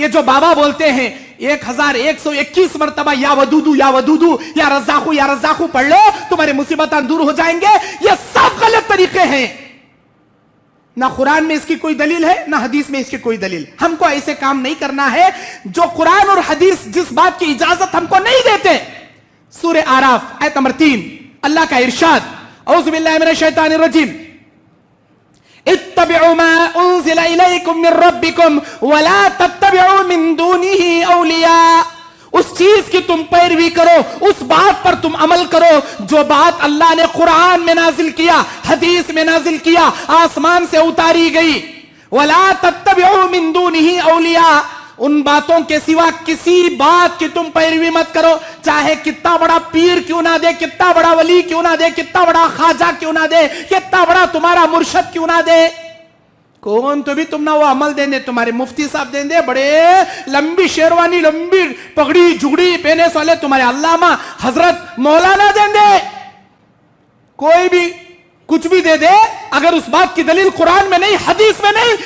یہ جو بابا بولتے ہیں 1121 مرتبہ یا ودودو یا ودودو یا رزاقو پڑھ لو تمہارے مصیبتاں دور ہو جائیں گے، یہ سب غلط طریقے ہیں. نہ قرآن میں اس کی کوئی دلیل ہے، نہ حدیث میں اس کی کوئی دلیل. ہم کو ایسے کام نہیں کرنا ہے جو قرآن اور حدیث جس بات کی اجازت ہم کو نہیں دیتے. سورہ آراف آیت نمبر 3 اللہ کا ارشاد، اعوذ باللہ من الشیطان الرجیم، اتبعوا ما انزل الیکم من ربکم ولا تتبعوا من دونه اولیاء. اس چیز کی تم پیروی کرو، اس بات پر تم عمل کرو جو بات اللہ نے قرآن میں نازل کیا، حدیث میں نازل کیا، آسمان سے اتاری گئی. ولا تتبعوا من دونه اولیاء، ان باتوں کے سوا کسی بات کی تم پیروی مت کرو، چاہے کتنا بڑا پیر کیوں نہ دے، کتنا بڑا ولی کیوں نہ دے، کتنا بڑا خواجہ کیوں نہ دے، کتنا بڑا تمہارا مرشد کیوں نہ دے. کون تو بھی تم نہ وہ عمل دیں دے، تمہارے مفتی صاحب دیں دے، بڑے لمبی شیروانی لمبی پگڑی جھگڑی پہنے والے تمہارے علامہ حضرت مولانا دیں دے، کوئی بھی کچھ بھی دے دے، اگر اس بات کی دلیل قرآن میں نہیں حدیث میں نہیں،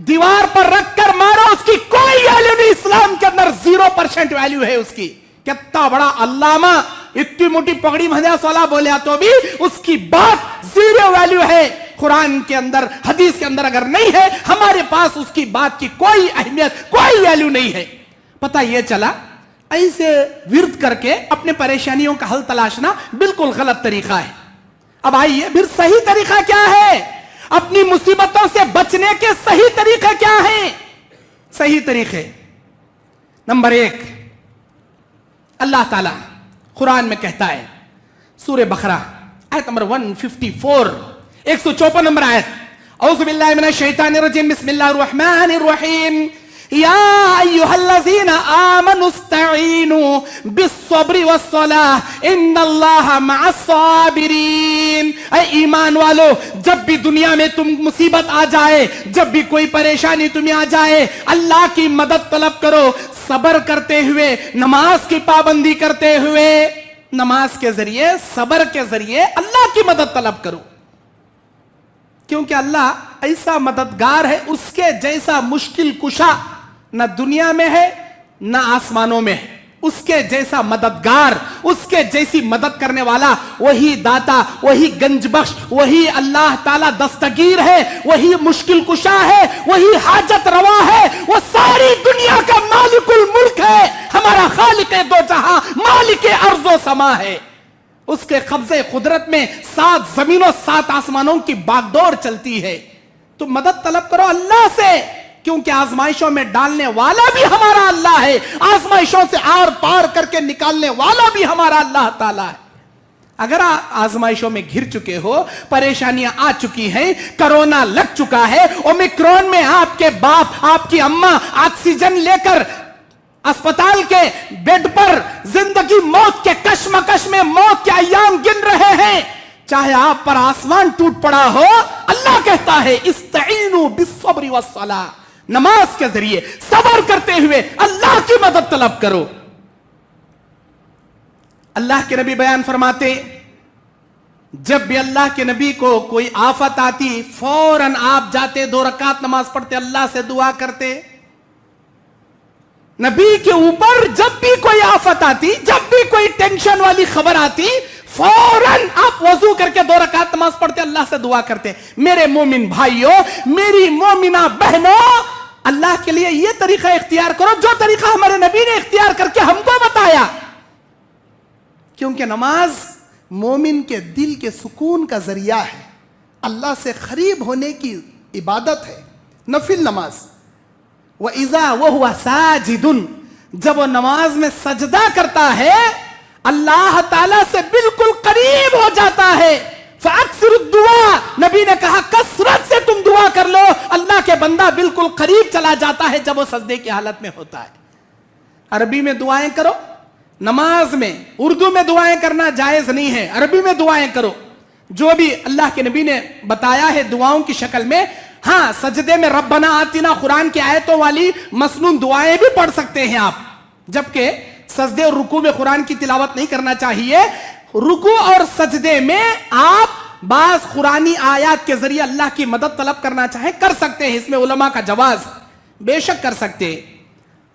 دیوار پر رکھ کر مارو، اس کی کوئی ویلیو نہیں. اسلام کے اندر 0% ویلیو ہے اس کی. کتنا بڑا علامہ اتنی موٹی پگڑی مہندس والا بولیا تو بھی اس کی بات 0 ویلیو ہے. قرآن کے اندر حدیث کے اندر اگر نہیں ہے، ہمارے پاس اس کی بات کی کوئی اہمیت کوئی ویلیو نہیں ہے. پتہ یہ چلا ایسے ورد کر کے اپنے پریشانیوں کا حل تلاشنا بالکل غلط طریقہ ہے. اب آئیے پھر صحیح طریقہ کیا ہے، اپنی مصیبتوں سے بچنے کے صحیح طریقے کیا ہیں؟ صحیح طریقے نمبر 1 اللہ تعالی قرآن میں کہتا ہے، سورہ بقرہ آیت نمبر 154 154 نمبر آیت، اعوذ باللہ من الشیطان الرجیم بسم اللہ الرحمن الرحیم یا ایہا الذین آمنوا استعینوا بالصبر والصلاة ان اللہ مع الصابرین. اے ایمان والو، جب بھی دنیا میں تم مصیبت آ جائے، جب بھی کوئی پریشانی تمہیں آ جائے، اللہ کی مدد طلب کرو، صبر کرتے ہوئے، نماز کی پابندی کرتے ہوئے، نماز کے ذریعے صبر کے ذریعے اللہ کی مدد طلب کرو. کیونکہ اللہ ایسا مددگار ہے، اس کے جیسا مشکل کشا نہ دنیا میں ہے نہ آسمانوں میں ہے. اس کے جیسا مددگار، اس کے جیسی مدد کرنے والا، وہی داتا، وہی گنج بخش، وہی اللہ تعالی دستگیر ہے، وہی مشکل کشا ہے، وہی حاجت روا ہے. وہ ساری دنیا کا مالک الملک ہے، ہمارا خالق دو جہاں، مالک ارض و سما ہے. اس کے قبضے قدرت میں 7 زمینوں 7 آسمانوں کی باغ دوڑ چلتی ہے. تو مدد طلب کرو اللہ سے، کیونکہ آزمائشوں میں ڈالنے والا بھی ہمارا اللہ ہے، آزمائشوں سے آر پار کر کے نکالنے والا بھی ہمارا اللہ تعالیٰ ہے. اگر آزمائشوں میں گھر چکے ہو، پریشانیاں آ چکی ہیں، کرونا لگ چکا ہے، اومیکرون میں آپ کے باپ آپ کی اماں آکسیجن لے کر اسپتال کے بیڈ پر زندگی موت کے کشمکش میں موت کے ایام گن رہے ہیں، چاہے آپ پر آسمان ٹوٹ پڑا ہو، اللہ کہتا ہے استعینوا بالصبر والصلاۃ، نماز کے ذریعے صبر کرتے ہوئے اللہ کی مدد طلب کرو. اللہ کے نبی بیان فرماتے، جب بھی اللہ کے نبی کو کوئی آفت آتی، فوراً آپ جاتے 2 رکعت نماز پڑھتے، اللہ سے دعا کرتے. نبی کے اوپر جب بھی کوئی آفت آتی، جب بھی کوئی ٹینشن والی خبر آتی، فوراً آپ وضو کر کے 2 رکعت نماز پڑھتے، اللہ سے دعا کرتے. میرے مومن بھائیوں، میری مومنہ بہنوں، اللہ کے لیے یہ طریقہ اختیار کرو جو طریقہ ہمارے نبی نے اختیار کر کے ہم کو بتایا. کیونکہ نماز مومن کے دل کے سکون کا ذریعہ ہے، اللہ سے قریب ہونے کی عبادت ہے، نفل نماز. وَإِذَا وَهُوَ سَاجِدٌ، جب وہ نماز میں سجدہ کرتا ہے، اللہ تعالیٰ سے بالکل قریب ہو جاتا ہے. فَأَكْثِرُ الدُّعَاء، نبی نے کہا کثرت سے تم دعا کر لو، اللہ کے بندہ بالکل قریب چلا جاتا ہے جب وہ سجدے کی حالت میں ہوتا ہے. عربی میں دعائیں کرو، نماز میں. اردو میں دعائیں کرنا جائز نہیں ہے، عربی میں دعائیں کرو جو بھی اللہ کے نبی نے بتایا ہے دعاؤں کی شکل میں. ہاں، سجدے میں ربنا آتنا قرآن کی آیتوں والی مسنون دعائیں بھی پڑھ سکتے ہیں آپ، جبکہ سجدے اور رکوع میں قرآن کی تلاوت نہیں کرنا چاہیے. رکوع اور سجدے میں آپ بعض قرآنی آیات کے ذریعے اللہ کی مدد طلب کرنا چاہیں کر سکتے ہیں، اس میں علماء کا جواز بے شک کر سکتے ہیں.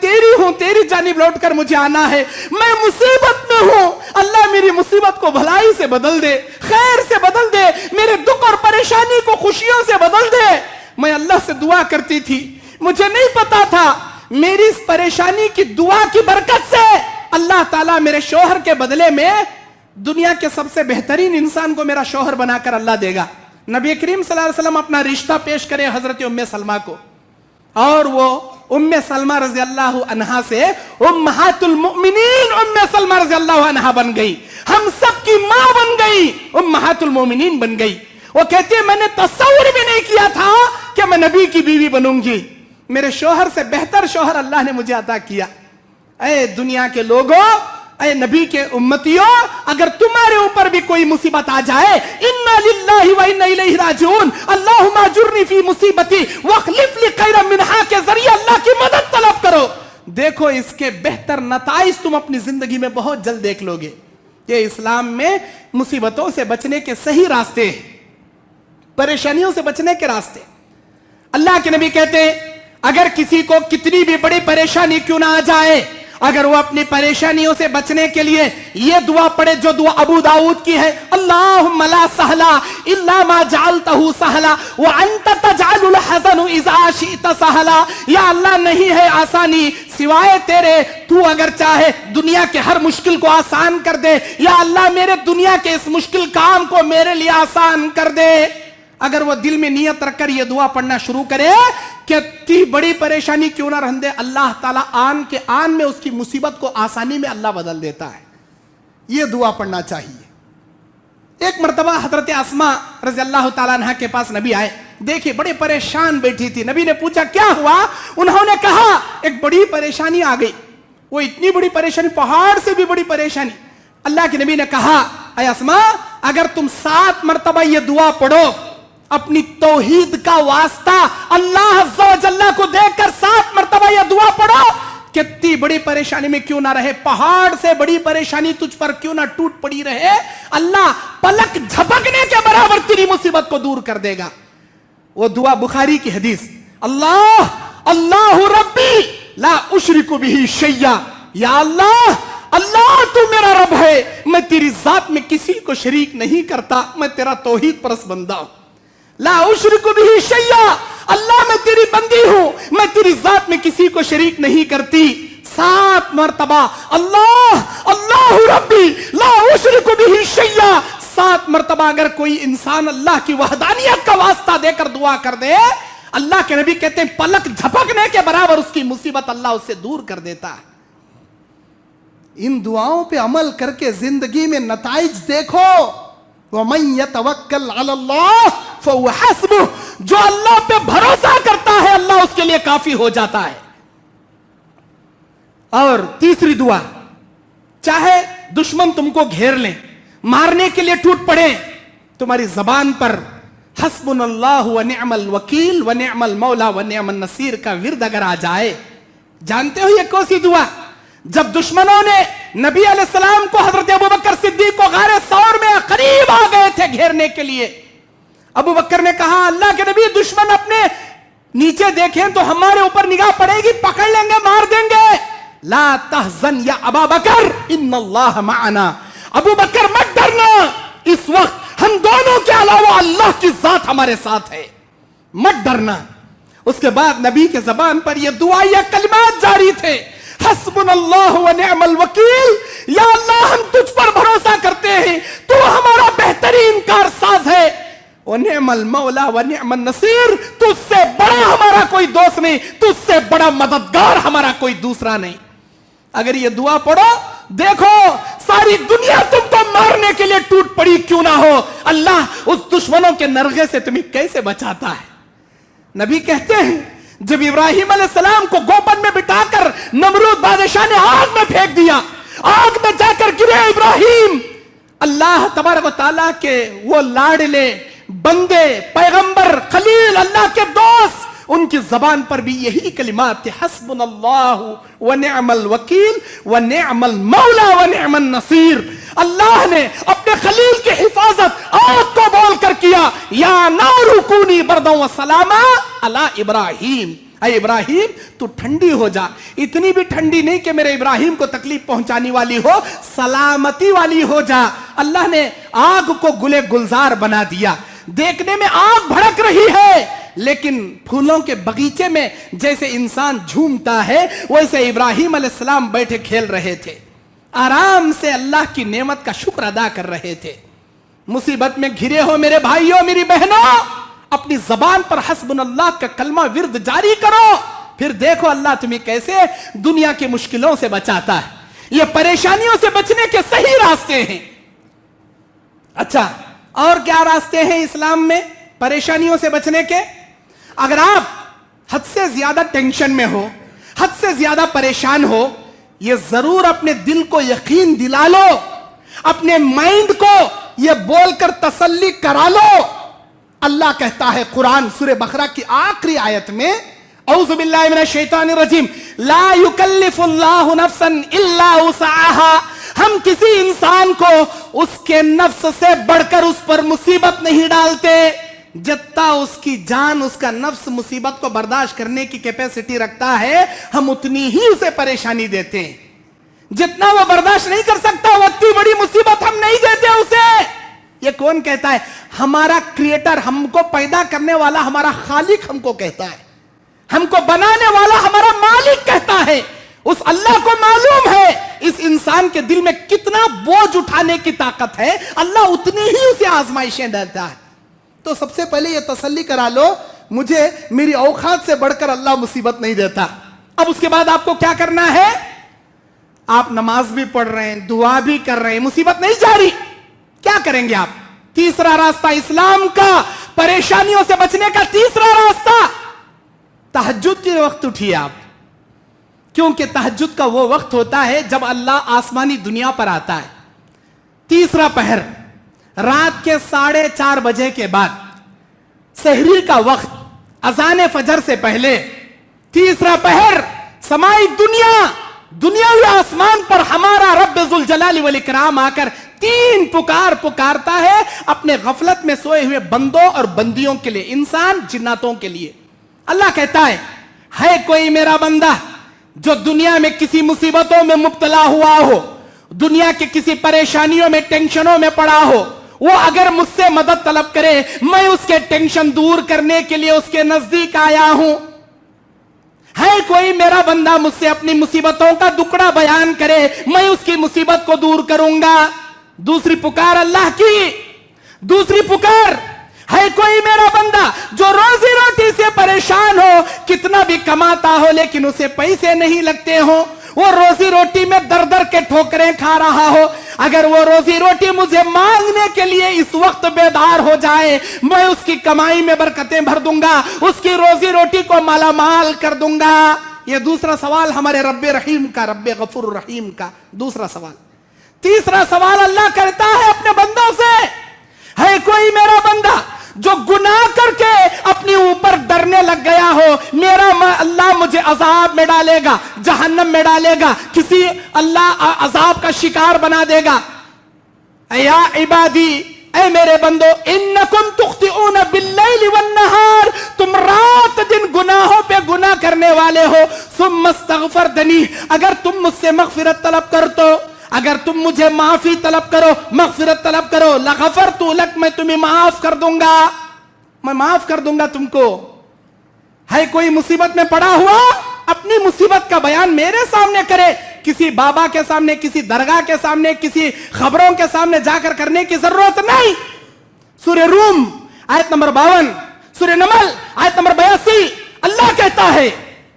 تیری ہوں, تیری جانب لوٹ کر مجھے آنا ہے, میں مصیبت میں ہوں, اللہ میری مصیبت کو بھلائی سے بدل دے, خیر سے بدل دے, میرے دکھ اور پریشانی کو خوشیوں سے بدل دے. میں اللہ سے دعا کرتی تھی, مجھے نہیں پتا تھا میری اس پریشانی کی دعا کی برکت سے اللہ تعالیٰ میرے شوہر کے بدلے میں دنیا کے سب سے بہترین انسان کو میرا شوہر بنا کر اللہ دے گا. نبی کریم صلی اللہ علیہ وسلم اپنا رشتہ پیش کرے حضرت ام سلمہ کو, اور وہ ام سلمہ رضی اللہ عنہا سے امہات المؤمنین ام سلمہ رضی اللہ عنہا بن گئی, ہم سب کی ماں بن گئی, امہات المؤمنین بن گئی. وہ کہتی ہے میں نے تصور بھی نہیں کیا تھا کہ میں نبی کی بیوی بنوں گی, میرے شوہر سے بہتر شوہر اللہ نے مجھے عطا کیا. اے دنیا کے لوگوں, اے نبی کے امتیوں, اگر تمہارے اوپر بھی کوئی مصیبت آ جائے, انا للہ و انا الیہ راجعون, اللہم اجرنی فی مصیبتی واخلف لی خیرا منہا کے ذریعے اللہ کی مدد طلب کرو. دیکھو اس کے بہتر نتائج تم اپنی زندگی میں بہت جلد دیکھ لو گے. یہ اسلام میں مصیبتوں سے بچنے کے صحیح راستے ہیں, پریشانیوں سے بچنے کے راستے. اللہ کے نبی کہتے ہیں اگر کسی کو کتنی بھی بڑی پریشانی کیوں نہ آ جائے, اگر وہ اپنی پریشانیوں سے بچنے کے لیے یہ دعا پڑھے جو دعا ابو داؤد کی ہے, اللہم لا سہلا الا ما جعلتہ سہلا وانت تجعل الحزن اذا شئت سہلا, یا اللہ نہیں ہے آسانی سوائے تیرے, تو اگر چاہے دنیا کے ہر مشکل کو آسان کر دے, یا اللہ میرے دنیا کے اس مشکل کام کو میرے لیے آسان کر دے. اگر وہ دل میں نیت رکھ کر یہ دعا پڑھنا شروع کرے کہ تی بڑی پریشانی کیوں نہ رہنے دے, اللہ تعالیٰ آن کے آن میں اس کی مصیبت کو آسانی میں اللہ بدل دیتا ہے. یہ دعا پڑھنا چاہیے. ایک مرتبہ حضرت اسماء رضی اللہ تعالیٰ عنہ کے پاس نبی آئے, دیکھیں بڑے پریشان بیٹھی تھی. نبی نے پوچھا کیا ہوا؟ انہوں نے کہا ایک بڑی پریشانی آ گئی. وہ اتنی بڑی پریشانی, پہاڑ سے بھی بڑی پریشانی. اللہ کے نبی نے کہا اے اسماء اگر تم 7 مرتبہ یہ دعا پڑھو, اپنی توحید کا واسطہ اللہ عز و جل کو دیکھ کر 7 مرتبہ یہ دعا پڑھو, کتنی بڑی پریشانی میں کیوں نہ رہے, پہاڑ سے بڑی پریشانی تجھ پر کیوں نہ ٹوٹ پڑی رہے, اللہ پلک جھپکنے کے برابر تیری مصیبت کو دور کر دے گا. وہ دعا بخاری کی حدیث, اللہ ربی لا اشرک بہ شیئا, یا اللہ تو میرا رب ہے, میں تیری ذات میں کسی کو شریک نہیں کرتا, میں تیرا توحید پرست بندہ ہوں. لا اشرک بہ شیئا, اللہ میں تیری بندی ہوں, میں تیری ذات میں کسی کو شریک نہیں کرتی. 7 مرتبہ اللہ ربی لا اشرک بہ شیئا, 7 مرتبہ اگر کوئی انسان اللہ کی وحدانیت کا واسطہ دے کر دعا کر دے, اللہ کے نبی کہتے ہیں پلک جھپکنے کے برابر اس کی مصیبت اللہ اس سے دور کر دیتا ہے. ان دعاؤں پہ عمل کر کے زندگی میں نتائج دیکھو. وَمَن يَتَوَكَّلْ عَلَى اللَّهِ فَهُوَ حَسْبُهُ, جو اللہ پہ بھروسہ کرتا ہے اللہ اس کے لیے کافی ہو جاتا ہے. اور تیسری دعا, چاہے دشمن تم کو گھیر لیں, مارنے کے لیے ٹوٹ پڑے, تمہاری زبان پر حسبنا اللہ ونعم الوکیل ونعم المولا ونعم النصیر کا ورد اگر آ جائے, جانتے ہو یہ کون سی دعا؟ جب دشمنوں نے نبی علیہ السلام کو, حضرت ابو بکر صدیق کو غار ثور میں قریب آ گئے تھے گھیرنے کے لیے, ابو بکر نے کہا اللہ کے نبی دشمن اپنے نیچے دیکھیں تو ہمارے اوپر نگاہ پڑے گی, پکڑ لیں گے, مار دیں گے. لا تحزن یا ابا بکر ان اللہ معنا, ابو بکر مت ڈرنا, اس وقت ہم دونوں کے علاوہ اللہ کی ذات ہمارے ساتھ ہے, مت ڈرنا. اس کے بعد نبی کے زبان پر یہ دعا, یہ کلمات جاری تھے, حسبنا اللہ ونعم الوکیل, یا اللہ ہم تجھ پر بھروسہ کرتے ہیں, تو ہمارا بہترین کارساز ہے, ونعم المولا ونعم النصیر, تجھ سے بڑا ہمارا کوئی دوست نہیں, تجھ سے بڑا مددگار ہمارا کوئی دوسرا نہیں. اگر یہ دعا پڑھو, دیکھو ساری دنیا تم کو مارنے کے لیے ٹوٹ پڑی کیوں نہ ہو, اللہ اس دشمنوں کے نرغے سے تمہیں کیسے بچاتا ہے. نبی کہتے ہیں جب ابراہیم علیہ السلام کو گوبند میں بٹھا کر نمرود بادشاہ نے آگ میں پھینک دیا, آگ میں جا کر گرے ابراہیم, اللہ تبارک و تعالیٰ کے وہ لاڈلے بندے, پیغمبر, خلیل, اللہ کے دوست, ان کی زبان پر بھی یہی کلمات تھے, حسبنا اللہ ونعم الوکیل ونعم المولا ونعم النصیر. اللہ نے اپنے خلیل کی حفاظت آگ کو بول کر کیا, یا نار کونی بردا و سلاما علی ابراہیم, اے ابراہیم تو ٹھنڈی ہو جا، اتنی بھی ٹھنڈی نہیں کہ میرے ابراہیم کو تکلیف پہنچانے والی ہو، سلامتی والی ہو جا۔ اللہ نے آگ کو گلے گلزار بنا دیا، دیکھنے میں آگ بھڑک رہی ہے لیکن پھولوں کے باغیچے میں جیسے انسان جھومتا ہے ویسے ابراہیم علیہ السلام بیٹھے کھیل رہے تھے، آرام سے اللہ کی نعمت کا شکر ادا کر رہے تھے۔ مصیبت میں گھرے ہو میرے بھائیوں میری بہنوں، اپنی زبان پر حسبنا اللہ کا کلمہ ورد جاری کرو، پھر دیکھو اللہ تمہیں کیسے دنیا کی مشکلوں سے بچاتا ہے۔ یہ پریشانیوں سے بچنے کے صحیح راستے ہیں۔ اچھا، اور کیا راستے ہیں اسلام میں پریشانیوں سے بچنے کے؟ اگر آپ حد سے زیادہ ٹینشن میں ہو، حد سے زیادہ پریشان ہو، یہ ضرور اپنے دل کو یقین دلا لو، اپنے مائنڈ کو یہ بول کر تسلی کرا لو۔ اللہ کہتا ہے قرآن سورہ بقرہ کی آخری آیت میں، اعوذ باللہ من الشیطان الرجیم، لا یکلف اللہ نفسا الا وسعها، ہم کسی انسان کو اس کے نفس سے بڑھ کر اس پر مصیبت نہیں ڈالتے، جتنا اس کی جان اس کا نفس مصیبت کو برداشت کرنے کی کیپیسٹی رکھتا ہے ہم اتنی ہی اسے پریشانی دیتے ہیں، جتنا وہ برداشت نہیں کر سکتا اتنی بڑی مصیبت ہم نہیں دیتے اسے۔ یہ کون کہتا ہے؟ ہمارا کریٹر، ہم کو پیدا کرنے والا ہمارا خالق ہم کو کہتا ہے، ہم کو بنانے والا ہمارا مالک کہتا ہے۔ اس اللہ کو معلوم ہے اس انسان کے دل میں کتنا بوجھ اٹھانے کی طاقت ہے، اللہ اتنی ہی اسے آزمائشیں ڈالتا ہے۔ تو سب سے پہلے یہ تسلی کرا لو، مجھے میری اوقات سے بڑھ کر اللہ مصیبت نہیں دیتا۔ اب اس کے بعد آپ کو کیا کرنا ہے؟ آپ نماز بھی پڑھ رہے ہیں، دعا بھی کر رہے ہیں، مصیبت نہیں جا رہی، کیا کریں گے آپ؟ تیسرا راستہ اسلام کا پریشانیوں سے بچنے کا تیسرا راستہ، تہجد کے وقت اٹھیے آپ، کیونکہ تہجد کا وہ وقت ہوتا ہے جب اللہ آسمانی دنیا پر آتا ہے۔ تیسرا پہر رات کے 4:30 بجے کے بعد، سحری کا وقت، اذان فجر سے پہلے، تیسرا پہر سمائی دنیاوی آسمان پر ہمارا رب ذوالجلال والاکرام آ کر 3 پکار پکارتا ہے اپنے غفلت میں سوئے ہوئے بندوں اور بندیوں کے لیے، انسان جناتوں کے لیے۔ اللہ کہتا ہے کوئی میرا بندہ جو دنیا میں کسی مصیبتوں میں مبتلا ہوا ہو، دنیا کے کسی پریشانیوں میں ٹینشنوں میں پڑا ہو، وہ اگر مجھ سے مدد طلب کرے میں اس کے ٹینشن دور کرنے کے لیے اس کے نزدیک آیا ہوں۔ ہے کوئی میرا بندہ مجھ سے اپنی مصیبتوں کا دکڑا بیان کرے میں اس کی مصیبت کو دور کروں گا۔ دوسری پکار اللہ کی، دوسری پکار ہے کوئی میرا بندہ جو روزی روٹی سے پریشان ہو، کتنا بھی کماتا ہو لیکن اسے پیسے نہیں لگتے ہوں، وہ روزی روٹی میں در در کے ٹھوکریں کھا رہا ہو، اگر وہ روزی روٹی مجھے مانگنے کے لیے اس وقت بیدار ہو جائے میں اس کی کمائی میں برکتیں بھر دوں گا، اس کی روزی روٹی کو مالا مال کر دوں گا۔ یہ دوسرا سوال ہمارے رب رحیم کا، رب غفور رحیم کا دوسرا سوال۔ تیسرا سوال اللہ کرتا ہے اپنے بندوں سے، ہے کوئی میرا بندہ جو گناہ کر کے اپنے اوپر ڈرنے لگ گیا ہو میرا اللہ مجھے عذاب میں ڈالے گا، جہنم میں ڈالے گا، کسی اللہ عذاب کا شکار بنا دے گا۔ یا عبادی، اے میرے بندو، انکم تخطئون باللیل والنہار، تم رات دن گناہوں پہ گناہ کرنے والے ہو، ثم استغفرتنی، اگر تم مجھ سے مغفرت طلب کر تو، اگر تم مجھے معافی طلب کرو، مغفرت طلب کرو، لغفرت لک، میں تمہیں معاف کر دوں گا، میں معاف کر دوں گا تم کو۔ ہے کوئی مصیبت میں پڑا ہوا اپنی مصیبت کا بیان میرے سامنے کرے، کسی بابا کے سامنے، کسی درگاہ کے سامنے، کسی خبروں کے سامنے جا کر کرنے کی ضرورت نہیں۔ سورہ روم آیت نمبر 52، سورہ نمل آیت نمبر 82، اللہ کہتا ہے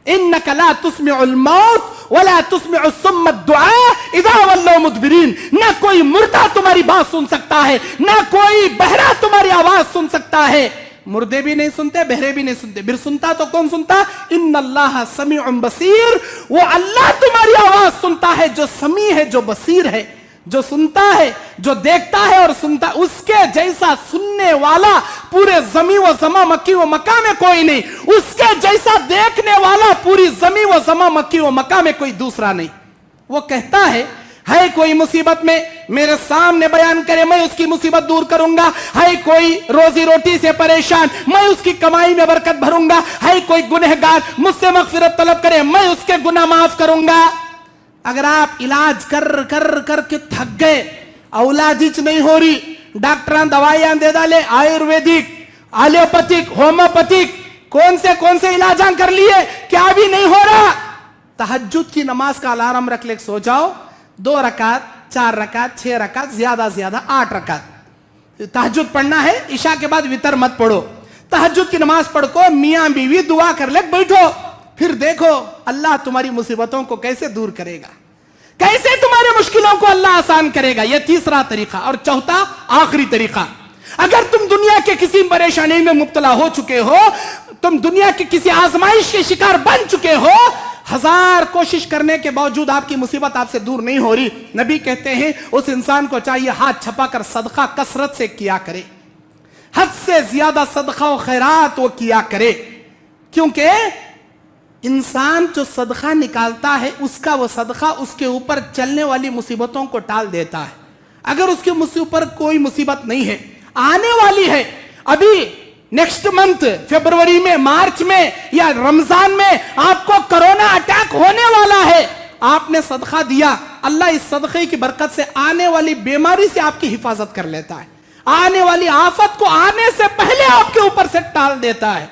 انک لا تسمع الموت ولا تسمع الصم الدعاء اذا ولوا مدبرین، نہ کوئی مردہ تمہاری بات سن سکتا ہے، نہ کوئی بہرا تمہاری آواز سن سکتا ہے۔ مردے بھی نہیں سنتے، بہرے بھی نہیں سنتے، پھر سنتا تو کون سنتا؟ ان اللہ سمیع بصیر، وہ اللہ تمہاری آواز سنتا ہے جو سمیع ہے، جو بصیر ہے، جو سنتا ہے، جو دیکھتا ہے اور سنتا، اس کے جیسا سننے والا پورے زمین و زمان مکی و مکہ میں کوئی نہیں، اس کے جیسا دیکھنے والا پوری زمین و زمان مکی و مکہ میں کوئی دوسرا نہیں۔ وہ کہتا ہے ہے کوئی مصیبت میں میرے سامنے بیان کرے، میں اس کی مصیبت دور کروں گا. ہے کوئی روزی روٹی سے پریشان، میں اس کی کمائی میں برکت بھروں گا. ہے کوئی گنہگار مجھ سے مغفرت طلب کرے، میں اس کے گناہ معاف کروں گا. اگر آپ علاج کر کے تھک گئے، اولاد نہیں ہو رہی، ڈاکٹران دوائیاں دے ڈالے، آیورویدک، ایلوپیتھک، ہومیوپیتھک، کون سے علاجاں کر لیے، کیا بھی نہیں ہو رہا، تہجد کی نماز کا الارم رکھ لے، سو جاؤ. 2 رکعت، 4 رکعت، 6 رکعت، زیادہ 8 رکعت تہجد پڑھنا ہے. عشاء کے بعد وتر مت پڑھو، تہجد کی نماز پڑھ کو میاں بیوی دعا کر لے، بیٹھو، پھر دیکھو اللہ تمہاری مصیبتوں کو کیسے دور کرے گا، کیسے تمہارے مشکلوں کو اللہ آسان کرے گا. یہ تیسرا طریقہ. اور چوتھا آخری طریقہ، اگر تم دنیا کے کسی پریشانی میں مبتلا ہو چکے ہو، تم دنیا کی کسی آزمائش کے شکار بن چکے ہو، 1000 کوشش کرنے کے باوجود آپ کی مصیبت آپ سے دور نہیں ہو رہی، نبی کہتے ہیں اس انسان کو چاہیے ہاتھ چھپا کر صدقہ کثرت سے کیا کرے، حد سے زیادہ صدقہ و خیرات وہ کیا کرے. کیونکہ انسان جو صدقہ نکالتا ہے، اس کا وہ صدقہ اس کے اوپر چلنے والی مصیبتوں کو ٹال دیتا ہے. اگر اس کے اوپر کوئی مصیبت نہیں ہے، آنے والی ہے، ابھی نیکسٹ منتھ فیبروری میں، مارچ میں یا رمضان میں آپ کو کرونا اٹیک ہونے والا ہے، آپ نے صدقہ دیا، اللہ اس صدقے کی برکت سے آنے والی بیماری سے آپ کی حفاظت کر لیتا ہے، آنے والی آفت کو آنے سے پہلے آپ کے اوپر سے ٹال دیتا ہے.